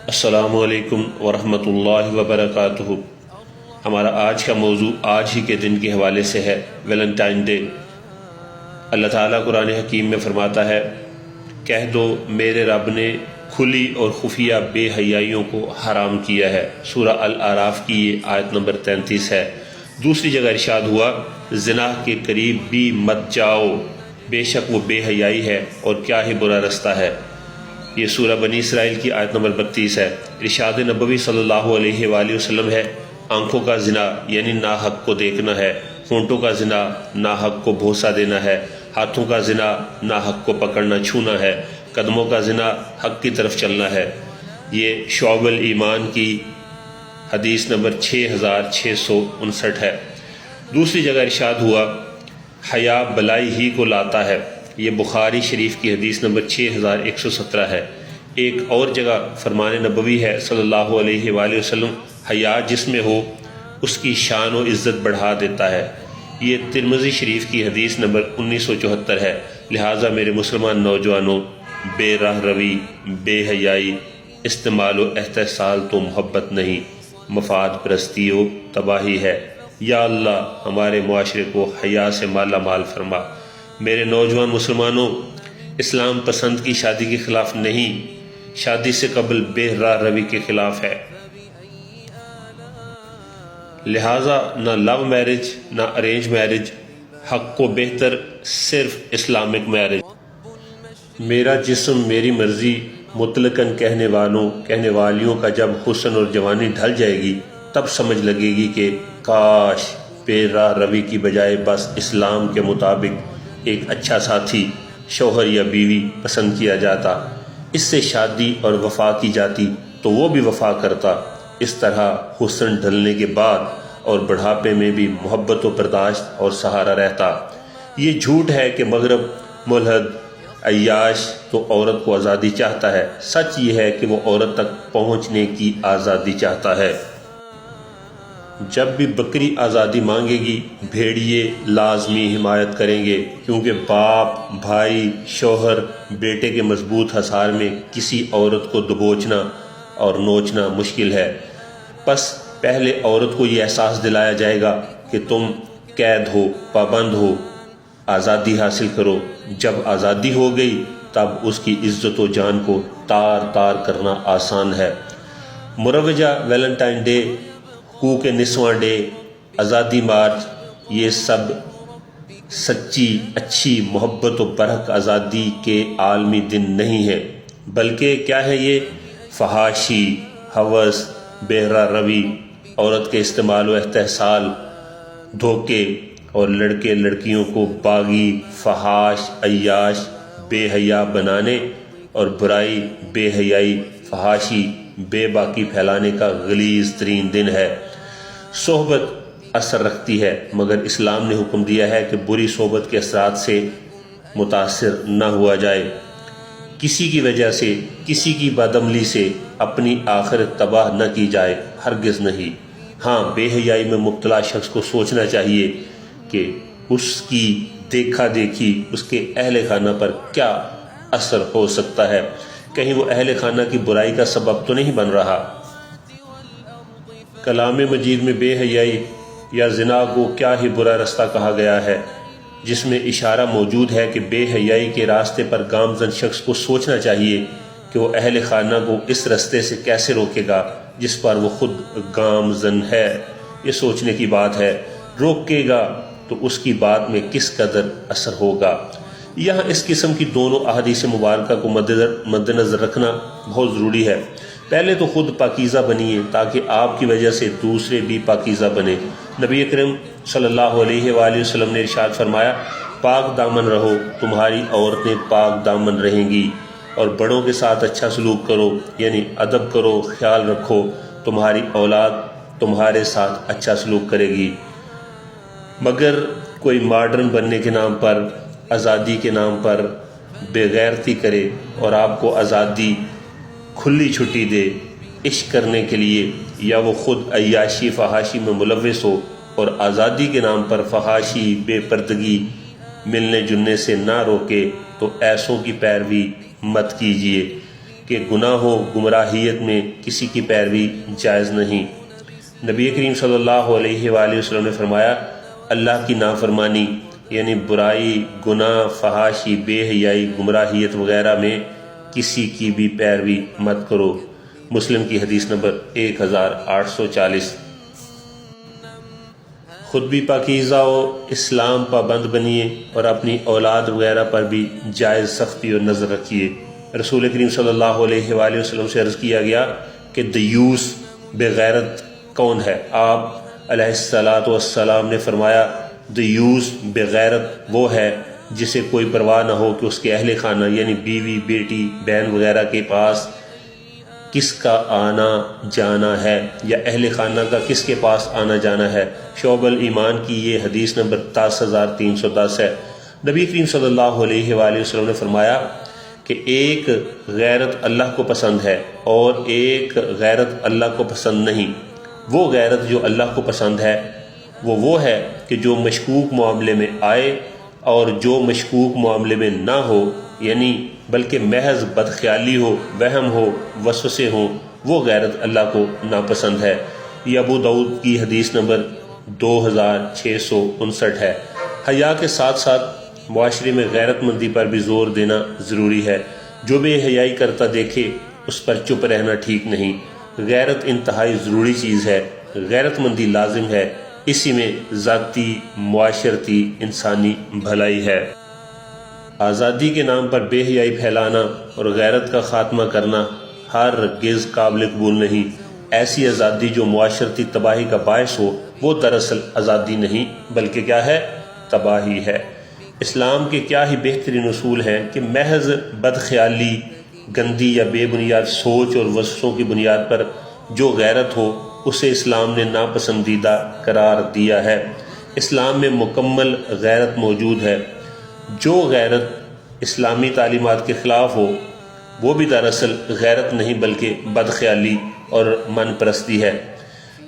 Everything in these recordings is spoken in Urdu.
السلام علیکم ورحمۃ اللہ وبرکاتہ۔ ہمارا آج کا موضوع آج ہی کے دن کے حوالے سے ہے، ویلنٹائن ڈے۔ اللہ تعالیٰ قرآن حکیم میں فرماتا ہے، کہہ دو میرے رب نے کھلی اور خفیہ بے حیائیوں کو حرام کیا ہے۔ سورہ الاعراف کی یہ آیت نمبر 33 ہے۔ دوسری جگہ ارشاد ہوا، زنا کے قریب بھی مت جاؤ، بے شک وہ بے حیائی ہے اور کیا ہی برا رستہ ہے۔ یہ سورہ بنی اسرائیل کی آیت نمبر 32 ہے۔ ارشاد نبوی صلی اللہ علیہ وآلہ وسلم ہے، آنکھوں کا زنا یعنی ناحق کو دیکھنا ہے، ہونٹوں کا زنا ناحق کو بوسہ دینا ہے، ہاتھوں کا زنا ناحق کو پکڑنا چھونا ہے، قدموں کا زنا حق کی طرف چلنا ہے۔ یہ شعب الایمان کی حدیث نمبر 6659 ہے۔ دوسری جگہ ارشاد ہوا، حیا بلائی ہی کو لاتا ہے۔ یہ بخاری شریف کی حدیث نمبر 6117 ہے۔ ایک اور جگہ فرمان نبوی ہے صلی اللہ علیہ وآلہ وسلم، حیا جس میں ہو اس کی شان و عزت بڑھا دیتا ہے۔ یہ ترمذی شریف کی حدیث نمبر 1974 ہے۔ لہٰذا میرے مسلمان نوجوانوں، بے راہ روی، بے حیائی، استعمال و استحصال تو محبت نہیں، مفاد پرستی و تباہی ہے۔ یا اللہ ہمارے معاشرے کو حیا سے مالا مال فرما۔ میرے نوجوان مسلمانوں، اسلام پسند کی شادی کے خلاف نہیں، شادی سے قبل بے راہ روی کے خلاف ہے۔ لہٰذا نہ لو میرج نہ ارینج میرج حق و بہتر، صرف اسلامک میرج۔ میرا جسم میری مرضی مطلقاً کہنے والیوں کا جب حسن اور جوانی ڈھل جائے گی، تب سمجھ لگے گی کہ کاش بے راہ روی کی بجائے بس اسلام کے مطابق ایک اچھا ساتھی، شوہر یا بیوی پسند کیا جاتا، اس سے شادی اور وفا کی جاتی تو وہ بھی وفا کرتا۔ اس طرح حسن ڈھلنے کے بعد اور بڑھاپے میں بھی محبت و برداشت اور سہارا رہتا۔ یہ جھوٹ ہے کہ مغرب ملحد عیاش تو عورت کو آزادی چاہتا ہے۔ سچ یہ ہے کہ وہ عورت تک پہنچنے کی آزادی چاہتا ہے۔ جب بھی بکری آزادی مانگے گی، بھیڑیے لازمی حمایت کریں گے، کیونکہ باپ، بھائی، شوہر، بیٹے کے مضبوط حصار میں کسی عورت کو دبوچنا اور نوچنا مشکل ہے۔ پس پہلے عورت کو یہ احساس دلایا جائے گا کہ تم قید ہو، پابند ہو، آزادی حاصل کرو۔ جب آزادی ہو گئی تب اس کی عزت و جان کو تار تار کرنا آسان ہے۔ مروجہ ویلنٹائن ڈے، حقوق نسواں ڈے، آزادی مارچ، یہ سب سچی اچھی محبت و برحق آزادی کے عالمی دن نہیں ہے، بلکہ کیا ہے یہ؟ فحاشی، ہوس، بے راہ روی، عورت کے استعمال و استحصال، دھوکے اور لڑکے لڑکیوں کو باغی، فحاش، عیاش، بے حیا بنانے اور برائی، بے حیائی، فحاشی، بے باکی پھیلانے کا غلیظ ترین دن ہے۔ صحبت اثر رکھتی ہے، مگر اسلام نے حکم دیا ہے کہ بری صحبت کے اثرات سے متاثر نہ ہوا جائے۔ کسی کی وجہ سے، کسی کی بدعملی سے اپنی آخرت تباہ نہ کی جائے، ہرگز نہیں۔ ہاں، بے حیائی میں مبتلا شخص کو سوچنا چاہیے کہ اس کی دیکھا دیکھی اس کے اہل خانہ پر کیا اثر ہو سکتا ہے، کہیں وہ اہل خانہ کی برائی کا سبب تو نہیں بن رہا۔ کلام مجید میں بے حیائی یا زنا کو کیا ہی برا رستہ کہا گیا ہے، جس میں اشارہ موجود ہے کہ بے حیائی کے راستے پر گامزن شخص کو سوچنا چاہیے کہ وہ اہل خانہ کو اس راستے سے کیسے روکے گا جس پر وہ خود گامزن ہے۔ یہ سوچنے کی بات ہے، روکے گا تو اس کی بات میں کس قدر اثر ہوگا۔ یہاں اس قسم کی دونوں احادیث مبارکہ کو مد نظر رکھنا بہت ضروری ہے۔ پہلے تو خود پاکیزہ بنیے تاکہ آپ کی وجہ سے دوسرے بھی پاکیزہ بنے۔ نبی اکرم صلی اللہ علیہ وآلہ وسلم نے ارشاد فرمایا، پاک دامن رہو، تمہاری عورتیں پاک دامن رہیں گی، اور بڑوں کے ساتھ اچھا سلوک کرو، یعنی ادب کرو، خیال رکھو، تمہاری اولاد تمہارے ساتھ اچھا سلوک کرے گی۔ مگر کوئی ماڈرن بننے کے نام پر، آزادی کے نام پر بے غیرتی کرے اور آپ کو آزادی کھلی چھٹی دے عشق کرنے کے لیے، یا وہ خود عیاشی فحاشی میں ملوث ہو اور آزادی کے نام پر فحاشی، بے پردگی، ملنے جلنے سے نہ روکے، تو ایسوں کی پیروی مت کیجیے، کہ گناہ و گمراہیت میں کسی کی پیروی جائز نہیں۔ نبی کریم صلی اللہ علیہ وآلہ وسلم نے فرمایا، اللہ کی نافرمانی یعنی برائی، گناہ، فحاشی، بے حیائی، گمراہیت وغیرہ میں کسی کی بھی پیروی مت کرو۔ مسلم کی حدیث نمبر 1840۔ خود بھی پاکیزہ و اسلام پابند بنیے اور اپنی اولاد وغیرہ پر بھی جائز سختی اور نظر رکھیے۔ رسول کریم صلی اللہ علیہ وآلہ وسلم سے عرض کیا گیا کہ دیوس بے غیرت کون ہے؟ آپ علیہ السلام نے فرمایا، دیوس بے غیرت وہ ہے جسے کوئی پرواہ نہ ہو کہ اس کے اہل خانہ یعنی بیوی، بیٹی، بہن وغیرہ کے پاس کس کا آنا جانا ہے یا اہل خانہ کا کس کے پاس آنا جانا ہے۔ شعب الایمان کی یہ حدیث نمبر 10310 ہے۔ نبی کریم صلی اللہ علیہ وآلہ وسلم نے فرمایا کہ ایک غیرت اللہ کو پسند ہے اور ایک غیرت اللہ کو پسند نہیں۔ وہ غیرت جو اللہ کو پسند ہے وہ ہے کہ جو مشکوک معاملے میں آئے اور جو مشکوک معاملے میں نہ ہو، یعنی بلکہ محض بدخیالی ہو، وہم ہو، وسوسے ہوں، وہ غیرت اللہ کو ناپسند ہے۔ یہ ابو داؤد کی حدیث نمبر 2659 ہے۔ حیا کے ساتھ ساتھ معاشرے میں غیرت مندی پر بھی زور دینا ضروری ہے۔ جو بے حیائی کرتا دیکھے اس پر چپ رہنا ٹھیک نہیں۔ غیرت انتہائی ضروری چیز ہے۔ غیرت مندی لازم ہے، اسی میں ذاتی، معاشرتی، انسانی بھلائی ہے۔ آزادی کے نام پر بے حیائی پھیلانا اور غیرت کا خاتمہ کرنا ہرگز قابل قبول نہیں۔ ایسی آزادی جو معاشرتی تباہی کا باعث ہو وہ دراصل آزادی نہیں بلکہ کیا ہے؟ تباہی ہے۔ اسلام کے کیا ہی بہترین اصول ہیں کہ محض بدخیالی، گندی یا بے بنیاد سوچ اور وسوسوں کی بنیاد پر جو غیرت ہو اسے اسلام نے ناپسندیدہ قرار دیا ہے۔ اسلام میں مکمل غیرت موجود ہے۔ جو غیرت اسلامی تعلیمات کے خلاف ہو وہ بھی دراصل غیرت نہیں بلکہ بدخیالی اور من پرستی ہے۔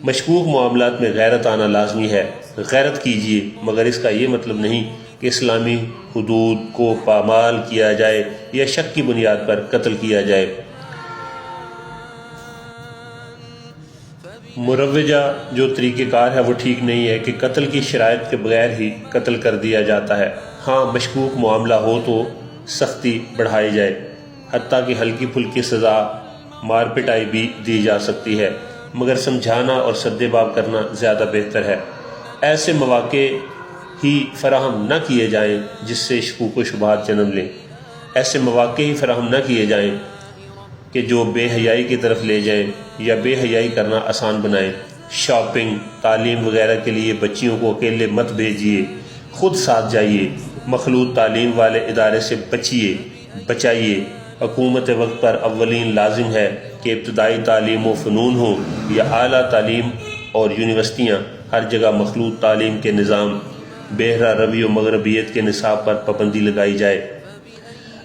مشکوک معاملات میں غیرت آنا لازمی ہے۔ غیرت کیجیے مگر اس کا یہ مطلب نہیں کہ اسلامی حدود کو پامال کیا جائے یا شک کی بنیاد پر قتل کیا جائے۔ مروجہ جو طریقہ کار ہے وہ ٹھیک نہیں ہے کہ قتل کی شرائط کے بغیر ہی قتل کر دیا جاتا ہے۔ ہاں، مشکوک معاملہ ہو تو سختی بڑھائی جائے، حتیٰ کہ ہلکی پھلکی سزا، مار پٹائی بھی دی جا سکتی ہے، مگر سمجھانا اور سد باب کرنا زیادہ بہتر ہے۔ ایسے مواقع ہی فراہم نہ کیے جائیں جس سے شکوک و شبہات جنم لیں۔ ایسے مواقع ہی فراہم نہ کیے جائیں کہ جو بے حیائی کی طرف لے جائیں یا بے حیائی کرنا آسان بنائیں۔ شاپنگ، تعلیم وغیرہ کے لیے بچیوں کو اکیلے مت بھیجیے، خود ساتھ جائیے۔ مخلوط تعلیم والے ادارے سے بچائیے۔ حکومت وقت پر اولین لازم ہے کہ ابتدائی تعلیم و فنون ہو یا اعلیٰ تعلیم اور یونیورسٹیاں، ہر جگہ مخلوط تعلیم کے نظام، بحرہ روی و مغربیت کے نصاب پر پابندی لگائی جائے۔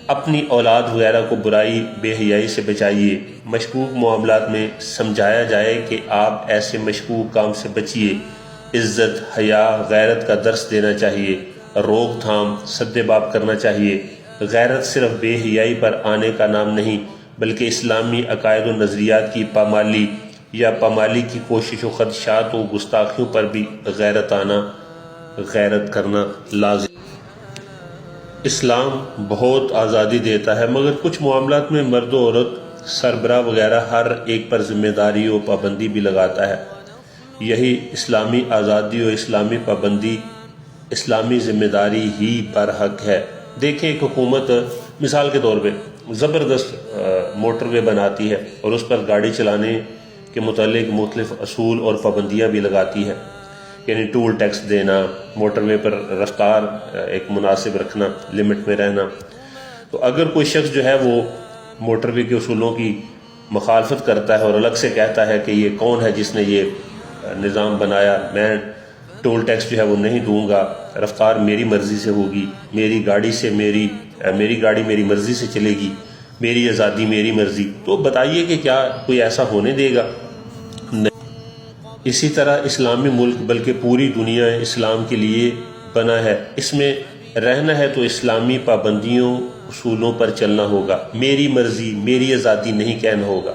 اپنی اولاد وغیرہ کو برائی، بے حیائی سے بچائیے۔ مشکوک معاملات میں سمجھایا جائے کہ آپ ایسے مشکوک کام سے بچیے۔ عزت، حیا، غیرت کا درس دینا چاہیے۔ روک تھام، سد باب کرنا چاہیے۔ غیرت صرف بے حیائی پر آنے کا نام نہیں بلکہ اسلامی عقائد و نظریات کی پامالی یا پامالی کی کوشش و خدشات و گستاخیوں پر بھی غیرت کرنا لازم۔ اسلام بہت آزادی دیتا ہے مگر کچھ معاملات میں مرد و عورت، سربراہ وغیرہ ہر ایک پر ذمہ داری و پابندی بھی لگاتا ہے۔ یہی اسلامی آزادی و اسلامی پابندی، اسلامی ذمہ داری ہی پر حق ہے۔ دیکھیں، ایک حکومت مثال کے طور پہ زبردست موٹر وے بناتی ہے اور اس پر گاڑی چلانے کے متعلق مختلف اصول اور پابندیاں بھی لگاتی ہے، یعنی ٹول ٹیکس دینا، موٹر وے پر رفتار ایک مناسب رکھنا، لمٹ میں رہنا۔ تو اگر کوئی شخص جو ہے وہ موٹر وے کے اصولوں کی مخالفت کرتا ہے اور الگ سے کہتا ہے کہ یہ کون ہے جس نے یہ نظام بنایا، میں ٹول ٹیکس جو ہے وہ نہیں دوں گا، رفتار میری مرضی سے ہوگی، میری گاڑی میری مرضی سے چلے گی، میری آزادی میری مرضی، تو بتائیے کہ کیا کوئی ایسا ہونے دے گا؟ نہیں۔ اسی طرح اسلامی ملک بلکہ پوری دنیا اسلام کے لیے بنا ہے۔ اس میں رہنا ہے تو اسلامی پابندیوں اصولوں پر چلنا ہوگا، میری مرضی میری آزادی نہیں کہنا ہوگا۔